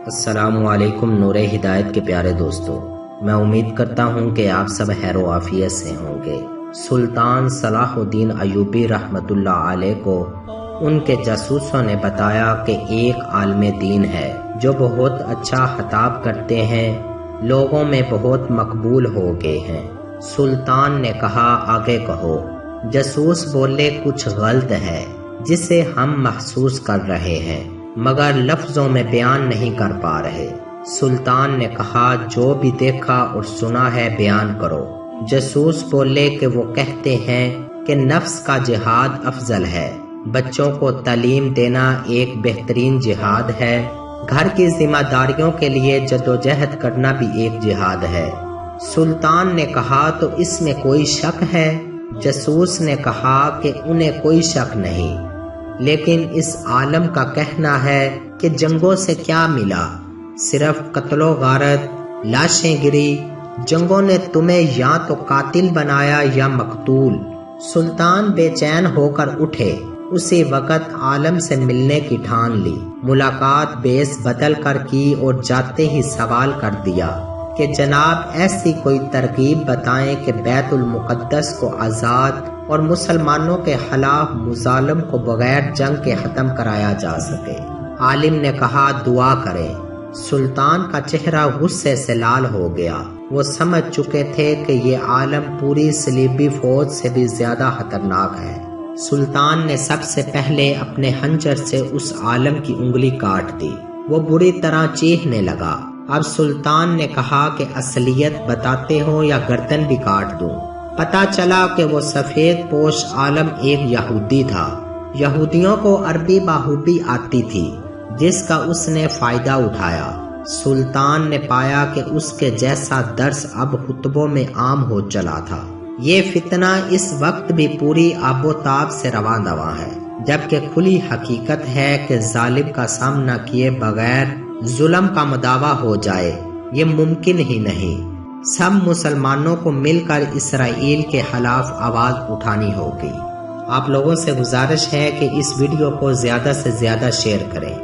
السلام علیکم نور ہدایت کے پیارے دوستو، میں امید کرتا ہوں کہ آپ سب خیر و عافیت سے ہوں گے۔ سلطان صلاح الدین ایوبی رحمۃ اللہ علیہ کو ان کے جاسوسوں نے بتایا کہ ایک عالم دین ہے جو بہت اچھا خطاب کرتے ہیں، لوگوں میں بہت مقبول ہو گئے ہیں۔ سلطان نے کہا آگے کہو۔ جاسوس بولے کچھ غلط ہے جسے ہم محسوس کر رہے ہیں مگر لفظوں میں بیان نہیں کر پا رہے۔ سلطان نے کہا جو بھی دیکھا اور سنا ہے بیان کرو۔ جاسوس بولے کہ وہ کہتے ہیں کہ نفس کا جہاد افضل ہے، بچوں کو تعلیم دینا ایک بہترین جہاد ہے، گھر کی ذمہ داریوں کے لیے جدوجہد کرنا بھی ایک جہاد ہے۔ سلطان نے کہا تو اس میں کوئی شک ہے؟ جاسوس نے کہا کہ انہیں کوئی شک نہیں، لیکن اس عالم کا کہنا ہے کہ جنگوں سے کیا ملا، صرف قتل و غارت، لاشیں گری۔ جنگوں نے تمہیں یا تو قاتل بنایا یا مقتول۔ سلطان بے چین ہو کر اٹھے، اسی وقت عالم سے ملنے کی ٹھان لی، ملاقات بیس بدل کر کی اور جاتے ہی سوال کر دیا کہ جناب ایسی کوئی ترغیب بتائیں کہ بیت المقدس کو آزاد اور مسلمانوں کے خلاف مظالم کو بغیر جنگ کے ختم کرایا جا سکے۔ عالم نے کہا دعا کریں۔ سلطان کا چہرہ غصے سے لال ہو گیا، وہ سمجھ چکے تھے کہ یہ عالم پوری صلیبی فوج سے بھی زیادہ خطرناک ہے۔ سلطان نے سب سے پہلے اپنے خنجر سے اس عالم کی انگلی کاٹ دی، وہ بری طرح چیخنے لگا۔ اب سلطان نے کہا کہ اصلیت بتاتے ہو یا گردن بھی کاٹ دوں۔ پتہ چلا کہ وہ سفید پوش عالم ایک یہودی تھا۔ یہودیوں کو عربی بخوبی آتی تھی جس کا اس نے فائدہ اٹھایا۔ سلطان نے پایا کہ اس کے جیسا درس اب خطبوں میں عام ہو چلا تھا۔ یہ فتنہ اس وقت بھی پوری آب و تاب سے رواں دواں ہے، جبکہ کھلی حقیقت ہے کہ ظالم کا سامنا کیے بغیر ظلم کا مداوع ہو جائے، یہ ممکن ہی نہیں۔ سب مسلمانوں کو مل کر اسرائیل کے خلاف آواز اٹھانی ہوگی۔ آپ لوگوں سے گزارش ہے کہ اس ویڈیو کو زیادہ سے زیادہ شیئر کریں۔